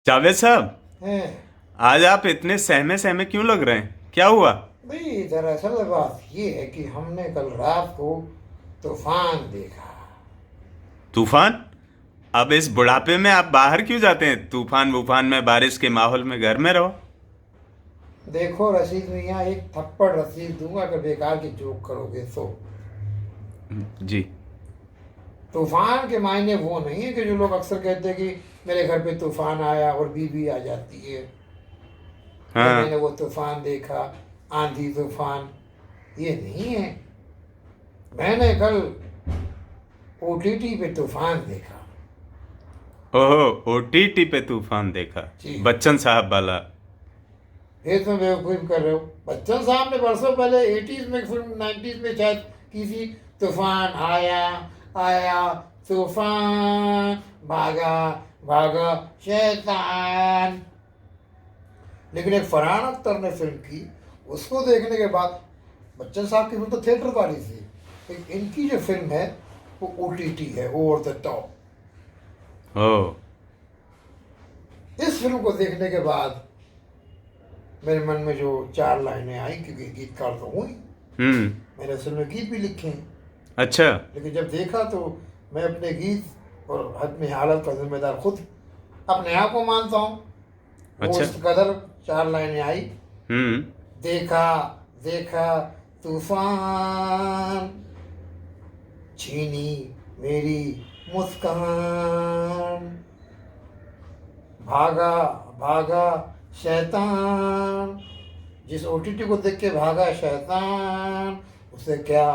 जावेद साहब, हैं। आज आप इतने सहमे सहमे क्यों लग रहे हैं? क्या हुआ? भाई दरअसल बात ये है कि हमने कल रात को तूफान देखा। तूफान? अब इस बुढ़ापे में आप बाहर क्यों जाते हैं? तूफान वूफान में, बारिश के माहौल में घर में रहो। देखो रशीद मियाँ, एक थप्पड़ रसीद दूंगा अगर बेकार की जोक करोगे तो। जी। तूफान के मायने वो नहीं है कि जो लोग अक्सर कहते हैं कि मेरे घर पे तूफान आया और बीवी आ जाती है, या मैंने हाँ। वो तूफान देखा, आंधी तूफान। ये नहीं है। मैंने कल ओटीटी पे तूफान देखा। ओहो, ओटीटी पे तूफान देखा? जी। बच्चन साहब वाला? फिर तुम बेवकूफ़ी कर रहे हो। बच्चन साहब ने बरसों पहले 80s में फिल्म, 90s में शायद की थी, तूफान आया, आया तूफान, भागा भागा शैतान। लेकिन एक फरहान अख्तर ने फिल्म की, उसको देखने के बाद, बच्चन साहब की फिल्म तो थिएटर वाली थी, लेकिन इनकी जो फिल्म है वो ओटीटी है, ओवर द टॉप। ओ। इस फिल्म को देखने के बाद मेरे मन में जो चार लाइनें आई, क्योंकि गीतकार तो हूँ ही, हम्म। मैंने असल में गीत भी लिखे हैं। अच्छा। लेकिन जब देखा तो मैं अपने गीत और हतमी हालत का जिम्मेदार खुद अपने आप को मानता हूँ। वो अच्छा। इस कदर चार लाइनें आई। हम्म। देखा देखा तूफान, छीनी मेरी मुस्कान, भागा भागा शैतान। जिस ओटीटी को देख के भागा शैतान, उसे क्या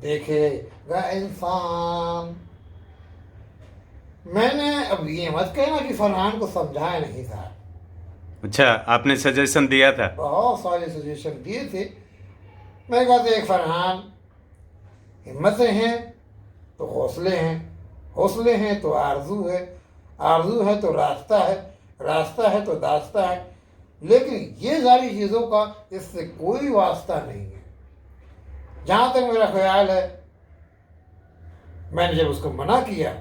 देखेगा इंसान। मैंने अब ये मत कहना कि फरहान को समझाया नहीं था। अच्छा, आपने सजेशन दिया था? बहुत सारे सजेशन दिए थे। मैं कहा था, एक फरहान, हिम्मतें हैं तो हौसले हैं, हौसले हैं तो आरजू है, आरजू है तो रास्ता है, रास्ता है तो दास्ता है। लेकिन ये सारी चीज़ों का इससे कोई वास्ता नहीं है। जहाँ तक मेरा ख्याल है, मैंने जब उसको मना किया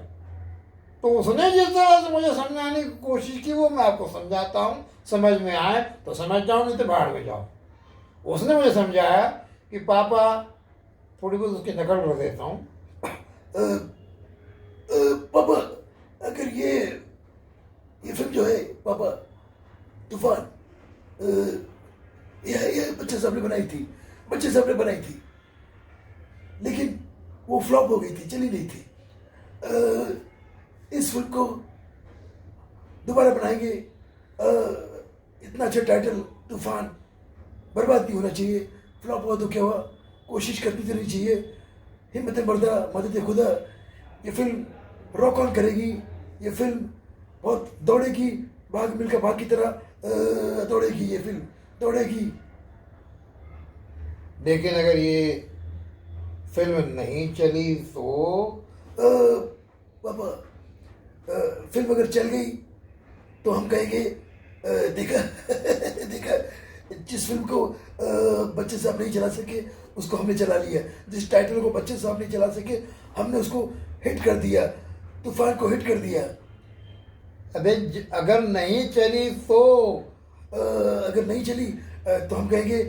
तो उसने जिस तरह से मुझे समझाने की कोशिश की, वो मैं आपको समझाता हूँ। समझ में आए तो समझ जाओ, नहीं तो बाहर में जाओ। उसने मुझे समझाया कि पापा, थोड़ी बहुत उसकी नकल कर देता हूँ, पापा, अगर ये फिल्म जो है पापा, तूफान, ये बच्चे साहब ने बनाई थी, बच्चे साहब ने बनाई थी, लेकिन वो फ्लॉप हो गई थी, चली नहीं थी। इस फिल्म को दोबारा बनाएंगे। इतना अच्छा टाइटल, तूफान, बर्बाद नहीं होना चाहिए। फ्लॉप हुआ तो क्या हुआ, कोशिश करती रहनी चाहिए। हिम्मत मर्दा मदद खुदा। ये फिल्म रॉक ऑन करेगी। ये फिल्म बहुत दौड़ेगी, भाग मिल्खा भाग की तरह दौड़ेगी, ये फिल्म दौड़ेगी। लेकिन अगर ये फिल्म नहीं चली तो पापा, फिल्म अगर चल गई तो हम कहेंगे, देखा देखा, जिस फिल्म को बच्चे साहब नहीं चला सके उसको हमने चला लिया। जिस टाइटल को बच्चे साहब नहीं चला सके, हमने उसको हिट कर दिया, तूफान को हिट कर दिया। अबे अगर नहीं चली तो, अगर नहीं चली तो हम कहेंगे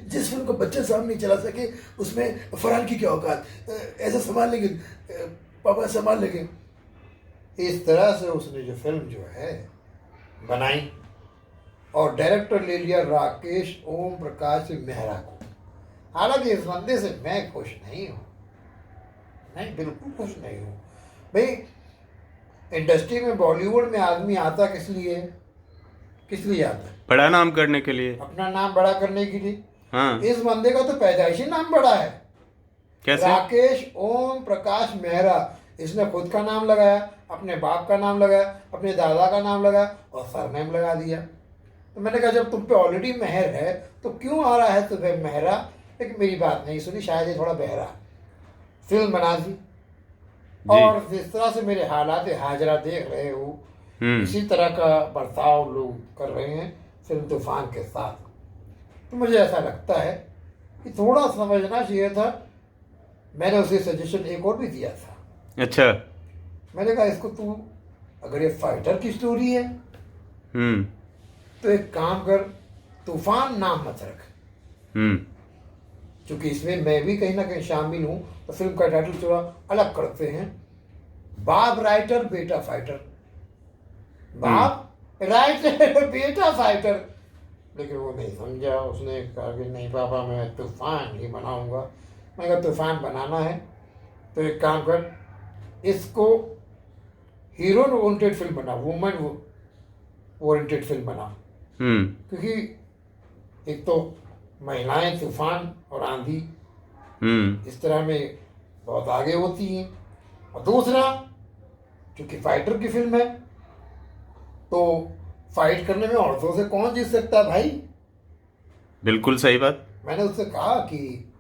जिस फिल्म को बच्चे साहब नहीं चला सके उसमें फरहान की क्या औकात, ऐसा संभाल लेंगे, पापा संभाल लेंगे। इस तरह से उसने जो फिल्म जो है बनाई, और डायरेक्टर ले लिया राकेश ओम प्रकाश मेहरा को। हालांकि इस बंदे से मैं खुश नहीं हूँ, नहीं, बिल्कुल खुश नहीं हूँ। भाई, इंडस्ट्री में, बॉलीवुड में आदमी आता किस लिए है? किस लिए आता है? बड़ा नाम करने के लिए। अपना नाम बड़ा करने के लिए। हाँ। इस बंदे का तो पैदाइशी नाम बड़ा है, कैसे? राकेश ओम प्रकाश मेहरा। इसने खुद का नाम लगाया, अपने बाप का नाम लगाया, अपने दादा का नाम लगाया और सरनेम लगा दिया। तो मैंने कहा, जब तुम पे ऑलरेडी मेहर है तो क्यों आ रहा है तुम्हें मेहरा? लेकिन मेरी बात नहीं सुनी, शायद ये थोड़ा बहरा। फिल्म बना दी, जी। और जिस तरह से मेरे हालात हाजरा देख रहे हो, हम्म। इसी तरह का बर्ताव लोग कर रहे हैं फिल्म तूफान के साथ। तो मुझे ऐसा लगता है कि थोड़ा समझना चाहिए था। मैंने उसे सजेशन एक और भी दिया था। अच्छा। मैंने कहा, इसको तू अगर ये फाइटर की स्टोरी है हम्म तो एक काम कर, तूफान नाम मत रख। हम्म क्योंकि इसमें मैं भी कहीं ना कहीं शामिल हूँ, तो फिल्म का टाइटल थोड़ा अलग करते हैं। बाप राइटर, बेटा फाइटर। बाप राइटर, बेटा फाइटर। लेकिन वो नहीं समझा, उसने कहा कि नहीं पापा, मैं तूफान ही बनाऊंगा। मैं कहा तूफान बनाना है तो एक काम कर, इसको हीरो ओरिएंटेड फिल्म बना, वुमेन ओरिएंटेड फिल्म बना। हम्म क्योंकि एक तो महिलाएं तूफान और आंधी इस तरह में बहुत आगे होती हैं, और दूसरा क्योंकि फाइटर की फिल्म है तो फाइट करने में औरतों से कौन जीत सकता है भाई। बिल्कुल सही बात। मैंने उससे कहा कि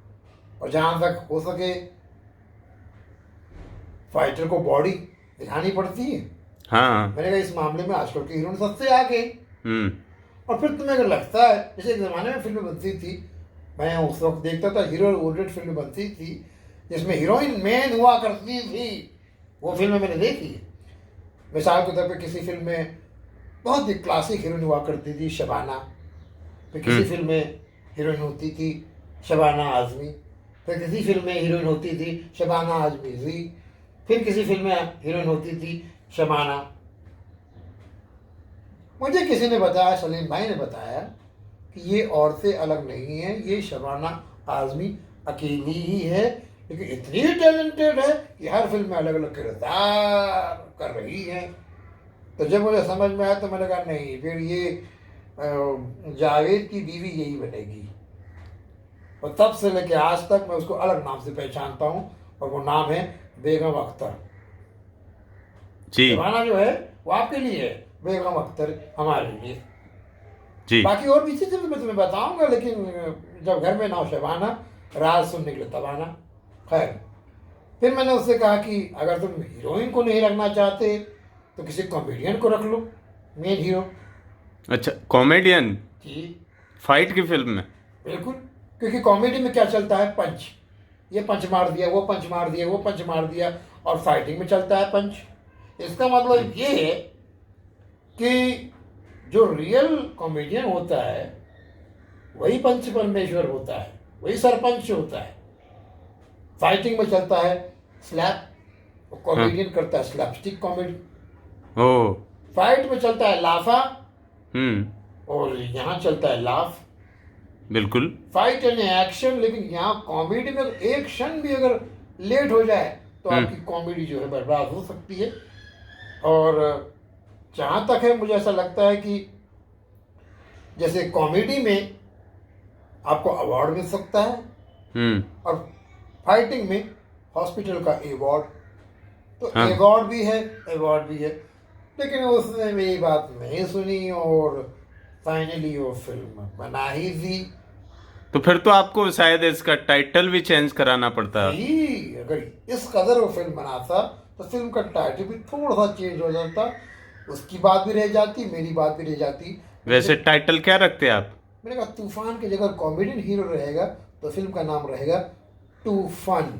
और जहाँ तक हो सके फाइटर को बॉडी दिखानी पड़ती है। हाँ। मैंने कहा इस मामले में आजकल की हीरोइन सबसे आगे। हम्म और फिर तुम्हें अगर लगता है, जैसे एक ज़माने में फिल्में बनती थी, मैं उस वक्त देखता था हीरो ओरिएंटेड फिल्में बनती थी जिसमें हीरोइन मेन हुआ करती थी, वो फिल्में मैंने देखी। मिसाल के तौर पे किसी फिल्म में बहुत ही क्लासिक हीरोइन हुआ करती थी शबाना, फिर किसी फिल्म में हीरोइन होती थी शबाना आज़मी, फिर किसी फिल्म में हीरोइन होती थी शबाना आजमी, फिर किसी फिल्म में हीरोइन होती थी शबाना। मुझे किसी ने बताया, सलीम भाई ने बताया कि ये औरतें अलग नहीं हैं, ये शबाना आज़मी अकेली ही है, लेकिन इतनी टैलेंटेड है कि हर फिल्म में अलग अलग किरदार कर रही है। तो जब मुझे समझ में आया तो मैंने कहा नहीं, फिर ये जावेद की बीवी यही बनेगी। और तब से लेके आज तक मैं उसको अलग नाम से पहचानता हूँ, और वो नाम है बेगम अख्तर। जी शबाना जो है वो आपके लिए है, बेगम अख्तर हमारे लिए। जी। बाकी और भी चीज़ें तो मैं तुम्हें बताऊंगा, लेकिन जब घर में ना हो शबाना, राज सुनने के लिए तबाना। खैर, फिर मैंने उससे कहा कि अगर तुम हीरोइन को नहीं रखना चाहते तो किसी कॉमेडियन को रख लो मेन हीरो। अच्छा, कॉमेडियन जी फाइट की फिल्म में? बिल्कुल, क्योंकि कॉमेडी में क्या चलता है, पंच। ये पंच मार दिया, वो पंच मार दिया, वो पंच मार दिया, और फाइटिंग में चलता है पंच। इसका मतलब ये है कि जो रियल कॉमेडियन होता है वही पंच परमेश्वर होता है, वही सरपंच होता है। फाइटिंग में चलता है स्लैप, कॉमेडियन करता है स्लैपस्टिक कॉमेडी। ओ। फाइट में चलता है लाफा, हम्म और यहाँ चलता है लाफ। बिल्कुल। फाइट एंड एक्शन, लेकिन यहाँ कॉमेडी में एक क्षण भी अगर लेट हो जाए तो आपकी कॉमेडी जो है बर्बाद हो सकती है। और जहाँ तक है, मुझे ऐसा लगता है कि जैसे कॉमेडी में आपको अवार्ड मिल सकता है और फाइटिंग में हॉस्पिटल का अवार्ड, तो अवार्ड भी है, अवार्ड भी है। लेकिन उसने मेरी बात नहीं सुनी और फाइनली वो फिल्म बना ही दी। तो फिर तो आपको शायद इसका टाइटल भी चेंज कराना पड़ता। ही अगर इस कदर वो फिल्म बनाता तो फिल्म का टाइटल भी थोड़ा सा चेंज हो जाता, उसकी बात भी रह जाती, मेरी बात भी रह जाती। वैसे टाइटल क्या रखते आप? मैंने कहा तूफान की जगह कॉमेडियन हीरो रहेगा तो फिल्म का नाम रहेगा तूफान।